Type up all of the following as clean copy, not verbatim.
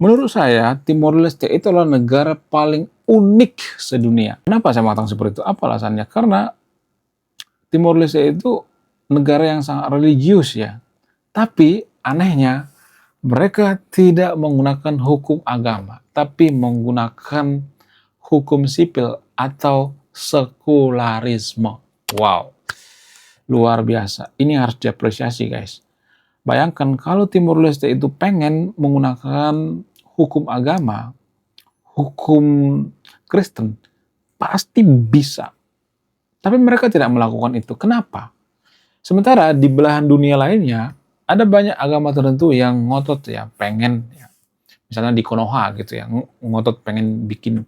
Menurut saya, Timor Leste itu adalah negara paling unik sedunia. Kenapa saya mengatakan seperti itu? Apa alasannya? Karena Timor Leste itu negara yang sangat religius ya. Tapi anehnya, mereka tidak menggunakan hukum agama, tapi menggunakan hukum sipil atau sekularisme. Wow, luar biasa. Ini harus diapresiasi, guys. Bayangkan kalau Timor Leste itu pengen menggunakan hukum agama, hukum Kristen, pasti bisa. Tapi mereka tidak melakukan itu. Kenapa? Sementara di belahan dunia lainnya, ada banyak agama tertentu yang ngotot ya, pengen ya, misalnya di Konoha gitu ya, ngotot pengen bikin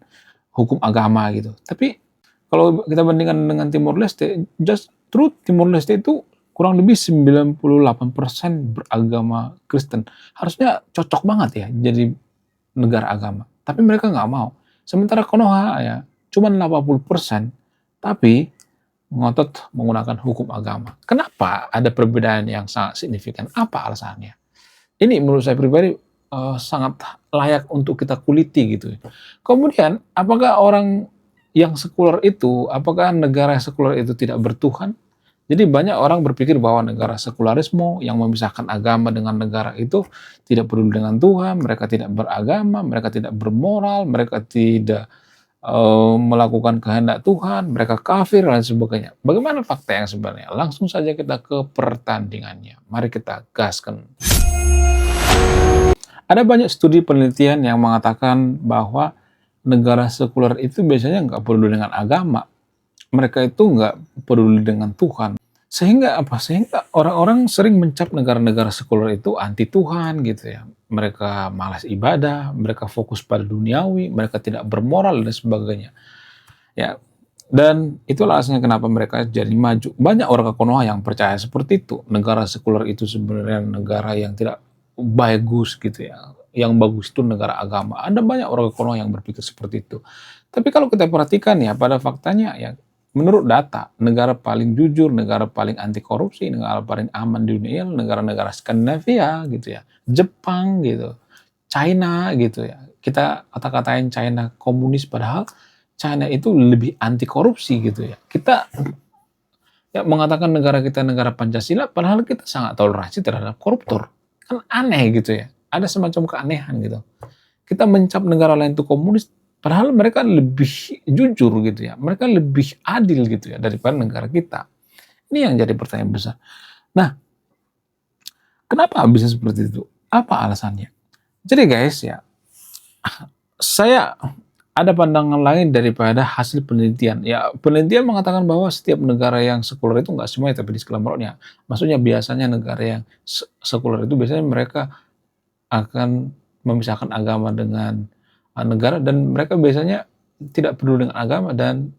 hukum agama gitu. Tapi kalau kita bandingkan dengan Timor Leste, just truth Timor Leste itu kurang lebih 98% beragama Kristen. Harusnya cocok banget ya jadi negara agama. Tapi mereka nggak mau. Sementara Konoha ya cuma 80%, tapi ngotot menggunakan hukum agama. Kenapa ada perbedaan yang sangat signifikan? Apa alasannya? Ini menurut saya pribadi sangat layak untuk kita kuliti gitu. Kemudian, apakah orang yang sekuler itu, apakah negara sekuler itu tidak bertuhan? Jadi banyak orang berpikir bahwa negara sekularisme yang memisahkan agama dengan negara itu tidak peduli dengan Tuhan, mereka tidak beragama, mereka tidak bermoral, mereka tidak melakukan kehendak Tuhan, mereka kafir dan sebagainya. Bagaimana fakta yang sebenarnya? Langsung saja kita ke pertandingannya. Mari kita gaskan. Ada banyak studi penelitian yang mengatakan bahwa negara sekuler itu biasanya nggak peduli dengan agama. Mereka itu nggak peduli dengan Tuhan. Sehingga apa? Sehingga orang-orang sering mencap negara-negara sekuler itu anti Tuhan gitu ya. Mereka malas ibadah, mereka fokus pada duniawi, mereka tidak bermoral dan sebagainya. Ya, dan itulah alasannya kenapa mereka jadi maju. Banyak orang Konoha yang percaya seperti itu. Negara sekuler itu sebenarnya negara yang tidak bagus gitu ya. Yang bagus itu negara agama. Ada banyak orang Konoha yang berpikir seperti itu. Tapi kalau kita perhatikan ya, pada faktanya ya, menurut data, negara paling jujur, negara paling anti korupsi, negara paling aman di dunia, negara-negara Skandinavia gitu ya, Jepang gitu, China gitu ya. Kita kata-katain China komunis, padahal China itu lebih anti korupsi gitu ya. Kita ya mengatakan negara kita negara Pancasila, padahal kita sangat toleransi terhadap koruptor. Kan aneh gitu ya. Ada semacam keanehan gitu. Kita mencap negara lain itu komunis, padahal mereka lebih jujur gitu ya. Mereka lebih adil gitu ya daripada negara kita. Ini yang jadi pertanyaan besar. Nah, kenapa bisa seperti itu? Apa alasannya? Jadi guys ya, saya ada pandangan lain daripada hasil penelitian. Ya, penelitian mengatakan bahwa setiap negara yang sekuler itu nggak semuanya tapi disclaimer-nya. Maksudnya biasanya negara yang sekuler itu biasanya mereka akan memisahkan agama dengan negara, dan mereka biasanya tidak peduli dengan agama, dan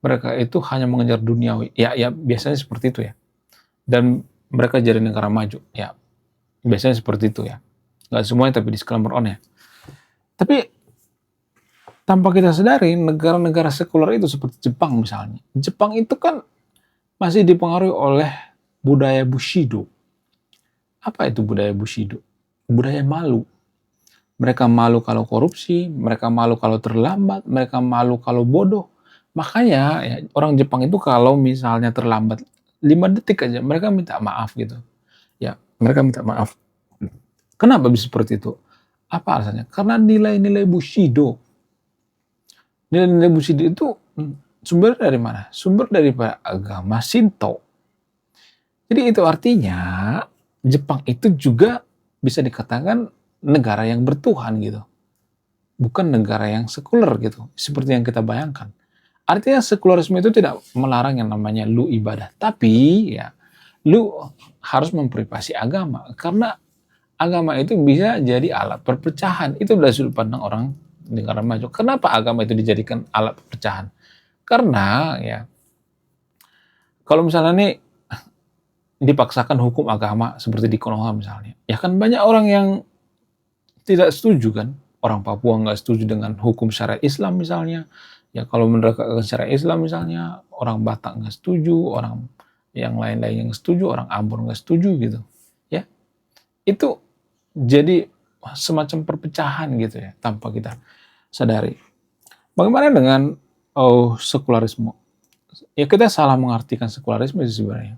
mereka itu hanya mengejar duniawi. Ya biasanya seperti itu ya. Dan mereka jadi negara maju. Ya, biasanya seperti itu ya. Nggak semuanya tapi disclaimer on ya. Tapi tanpa kita sadari, negara-negara sekuler itu seperti Jepang misalnya. Jepang itu kan masih dipengaruhi oleh budaya Bushido. Apa itu budaya Bushido? Budaya malu. Mereka malu kalau korupsi, mereka malu kalau terlambat, mereka malu kalau bodoh. Makanya ya, orang Jepang itu kalau misalnya terlambat 5 detik aja, mereka minta maaf gitu. Ya, mereka minta maaf. Kenapa bisa seperti itu? Apa alasannya? Karena nilai-nilai Bushido. Nilai-nilai Bushido itu sumber dari mana? Sumber dari agama Shinto. Jadi itu artinya Jepang itu juga bisa dikatakan negara yang bertuhan gitu. Bukan negara yang sekuler gitu, seperti yang kita bayangkan. Artinya sekularisme itu tidak melarang yang namanya lu ibadah. Tapi ya, lu harus memprivasi agama. Karena agama itu bisa jadi alat perpecahan. Itu dari sudut pandang orang negara maju. Kenapa agama itu dijadikan alat perpecahan? Karena ya, kalau misalnya nih dipaksakan hukum agama seperti di Konoha misalnya, ya kan banyak orang yang tidak setuju kan. Orang Papua nggak setuju dengan hukum syariat Islam misalnya. Ya kalau menerapkan syariat Islam misalnya, orang Batak nggak setuju, orang yang lain-lain yang setuju, orang Ambon nggak setuju gitu. Ya, itu jadi semacam perpecahan gitu ya, tanpa kita sadari. Bagaimana dengan sekularisme? Ya kita salah mengartikan sekularisme sih sebenarnya.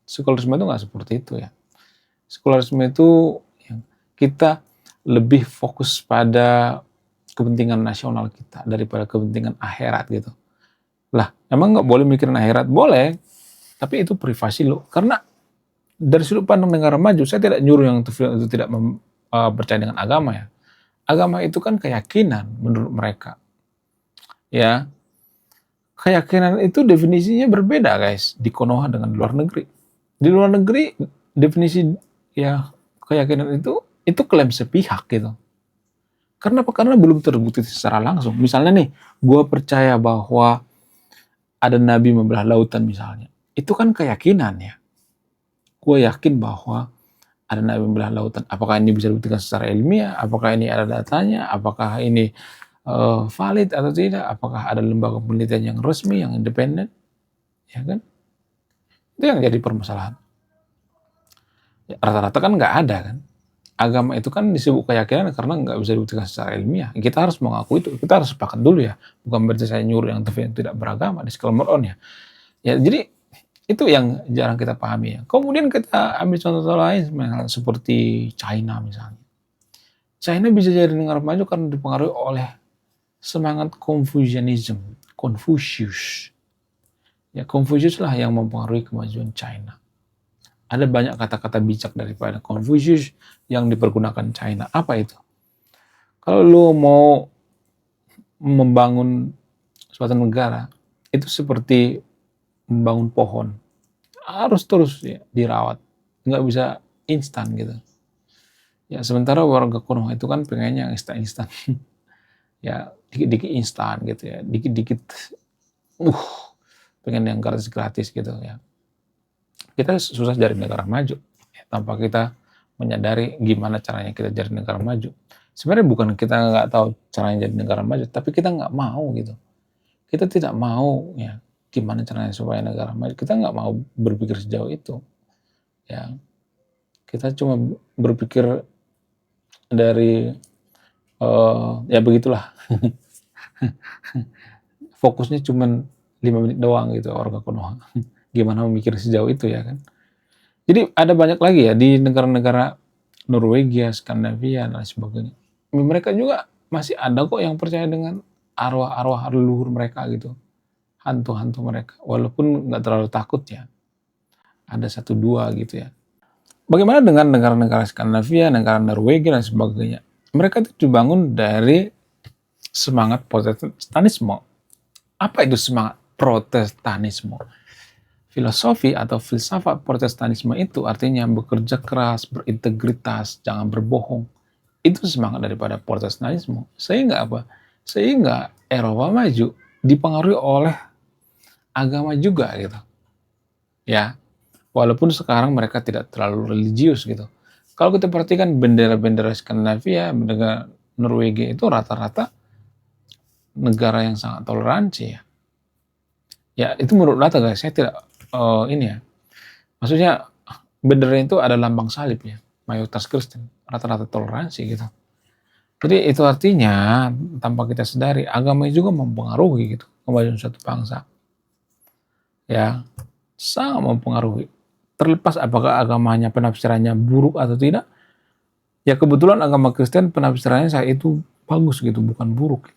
Sekularisme itu nggak seperti itu ya. Sekularisme itu kita lebih fokus pada kepentingan nasional kita daripada kepentingan akhirat gitu. Lah, emang nggak boleh mikirin akhirat? Boleh, tapi itu privasi lo. Karena dari sudut pandang negara maju, saya tidak nyuruh yang itu tidak percaya dengan agama ya. Agama itu kan keyakinan menurut mereka. Ya, keyakinan itu definisinya berbeda guys di Konoha dengan di luar negeri. Di luar negeri definisi ya keyakinan itu klaim sepihak gitu. Karena apa? Karena belum terbukti secara langsung. Misalnya nih, gue percaya bahwa ada nabi membelah lautan misalnya. Itu kan keyakinan ya. Gue yakin bahwa ada nabi membelah lautan. Apakah ini bisa dibuktikan secara ilmiah? Apakah ini ada datanya? Apakah ini valid atau tidak? Apakah ada lembaga penelitian yang resmi, yang independen? Ya kan? Itu yang jadi permasalahan. Ya, rata-rata kan nggak ada kan. Agama itu kan disebut keyakinan karena nggak bisa dibuktikan secara ilmiah. Kita harus mengaku itu. Kita harus sepakat dulu ya. Bukan berarti saya nyuruh yang tidak beragama. Disclaimer on ya. Ya jadi itu yang jarang kita pahami ya. Kemudian kita ambil contoh lain seperti China misalnya. China bisa jadi negara maju karena dipengaruhi oleh semangat Confucianism. Confucius. Ya Confucius lah yang mempengaruhi kemajuan China. Ada banyak kata-kata bijak daripada Confucius yang dipergunakan China. Apa itu? Kalau lu mau membangun suatu negara, itu seperti membangun pohon. Harus terus ya, dirawat. Nggak bisa instan gitu. Ya sementara warga Konoha itu kan pengennya instan-instan. Ya dikit-dikit instan gitu ya. Dikit-dikit pengen yang gratis-gratis gitu ya. Kita susah jadi negara maju ya, tanpa kita menyadari gimana caranya kita jadi negara maju. Sebenarnya bukan kita nggak tahu caranya jadi negara maju, tapi kita nggak mau gitu. Kita tidak mau ya gimana caranya supaya negara maju. Kita nggak mau berpikir sejauh itu. Ya, kita cuma berpikir dari ya begitulah. Fokusnya cuma 5 menit doang gitu warga Konoha. Gimana memikir sejauh itu ya kan. Jadi ada banyak lagi ya di negara-negara Norwegia, Skandinavia dan lain sebagainya. Mereka juga masih ada kok yang percaya dengan arwah-arwah leluhur mereka gitu. Hantu-hantu mereka. Walaupun nggak terlalu takut ya. Ada 1-2 gitu ya. Bagaimana dengan negara-negara Skandinavia, negara Norwegia dan sebagainya? Mereka itu dibangun dari semangat Protestanisme. Apa itu semangat Protestanisme? Filosofi atau filsafat Protestanisme itu artinya bekerja keras, berintegritas, jangan berbohong. Itu semangat daripada Protestanisme. Sehingga apa? Sehingga Eropa maju dipengaruhi oleh agama juga gitu. Ya, walaupun sekarang mereka tidak terlalu religius gitu. Kalau kita perhatikan bendera-bendera Skandinavia, bendera Norwegia itu rata-rata negara yang sangat toleransi ya. Ya itu menurut data guys, saya tidak ini ya. Maksudnya bendera itu ada lambang salib ya, mayoritas Kristen, rata-rata toleransi gitu. Jadi itu artinya tanpa kita sadari agama juga mempengaruhi gitu kemajuan suatu bangsa. Ya, sangat mempengaruhi. Terlepas apakah agamanya penafsirannya buruk atau tidak. Ya kebetulan agama Kristen penafsirannya saya itu bagus gitu, bukan buruk.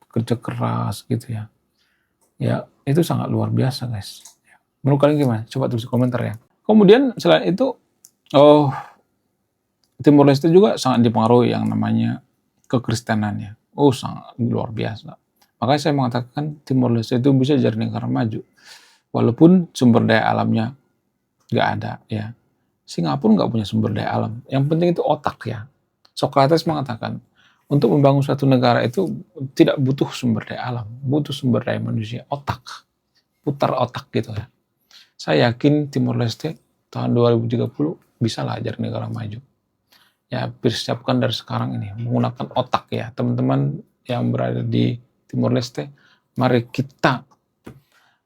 Kerja keras gitu ya. Ya, itu sangat luar biasa guys. Menurut kalian gimana? Coba tulis di komentar ya. Kemudian selain itu, Timor Leste juga sangat dipengaruhi yang namanya kekristenannya. Sangat luar biasa. Makanya saya mengatakan Timor Leste itu bisa jadi negara maju. Walaupun sumber daya alamnya nggak ada ya. Singapura nggak punya sumber daya alam. Yang penting itu otak ya. Socrates mengatakan, untuk membangun suatu negara itu tidak butuh sumber daya alam, butuh sumber daya manusia, otak. Putar otak gitu ya. Saya yakin Timor Leste tahun 2030 bisa lah jadi negara maju. Ya, persiapkan dari sekarang ini menggunakan otak ya, teman-teman yang berada di Timor Leste, mari kita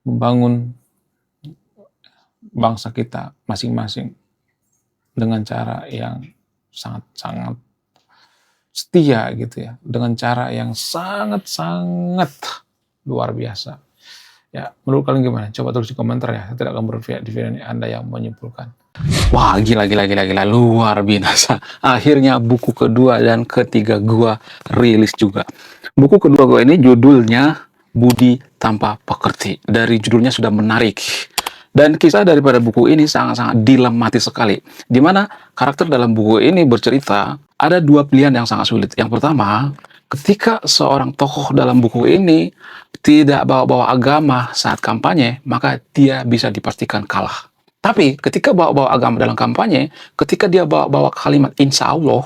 membangun bangsa kita masing-masing dengan cara yang sangat-sangat setia gitu ya, dengan cara yang sangat-sangat luar biasa. Ya, menurut kalian gimana? Coba tulis di komentar ya. Saya tidak akan berpihak di video ini, Anda yang menyimpulkan. Wah, gila, luar biasa. Akhirnya buku kedua dan ketiga gua rilis juga. Buku kedua gua ini judulnya Budi Tanpa Pekerti. Dari judulnya sudah menarik. Dan kisah daripada buku ini sangat-sangat dilematis sekali. Di mana karakter dalam buku ini bercerita, ada dua pilihan yang sangat sulit. Yang pertama, ketika seorang tokoh dalam buku ini tidak bawa-bawa agama saat kampanye, maka dia bisa dipastikan kalah. Tapi ketika bawa-bawa agama dalam kampanye, ketika dia bawa-bawa kalimat insya Allah,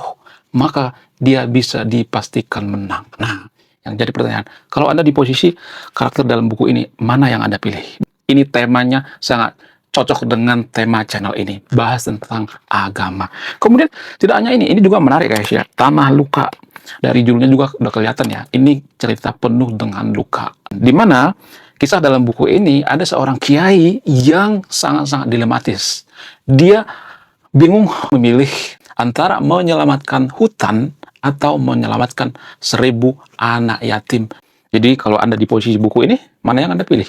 maka dia bisa dipastikan menang. Nah, yang jadi pertanyaan, kalau Anda di posisi karakter dalam buku ini, mana yang Anda pilih? Ini temanya sangat cocok dengan tema channel ini, bahas tentang agama. Kemudian tidak hanya ini juga menarik guys ya, Tanah Luka. Dari judulnya juga udah kelihatan ya, ini cerita penuh dengan luka. Dimana kisah dalam buku ini ada seorang kiai yang sangat-sangat dilematis. Dia bingung memilih antara menyelamatkan hutan atau menyelamatkan 1000 anak yatim. Jadi kalau Anda di posisi buku ini, mana yang Anda pilih?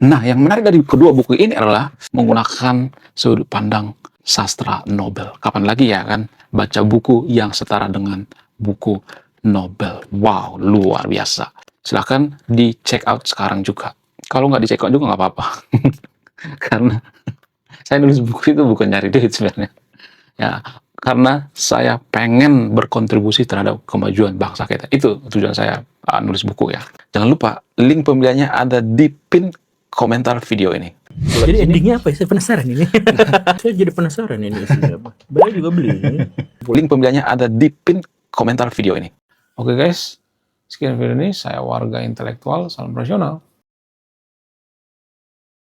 Nah, yang menarik dari kedua buku ini adalah menggunakan sudut pandang sastra Nobel. Kapan lagi ya kan baca buku yang setara dengan buku Nobel. Wow, luar biasa. Silahkan di check out sekarang juga. Kalau nggak di check out juga nggak apa-apa. Karena saya nulis buku itu bukan nyari duit sebenarnya. Ya, karena saya pengen berkontribusi terhadap kemajuan bangsa kita. Itu tujuan saya nulis buku ya. Jangan lupa, link pembeliannya ada di pin komentar video ini. Jadi endingnya apa ya? Saya penasaran ini. Saya jadi penasaran ini isinya apa. Beliau juga beli ini. Link pembeliannya ada di pin komentar video ini. Oke guys, sekian video ini. Saya Warga Intelektual, salam rasional.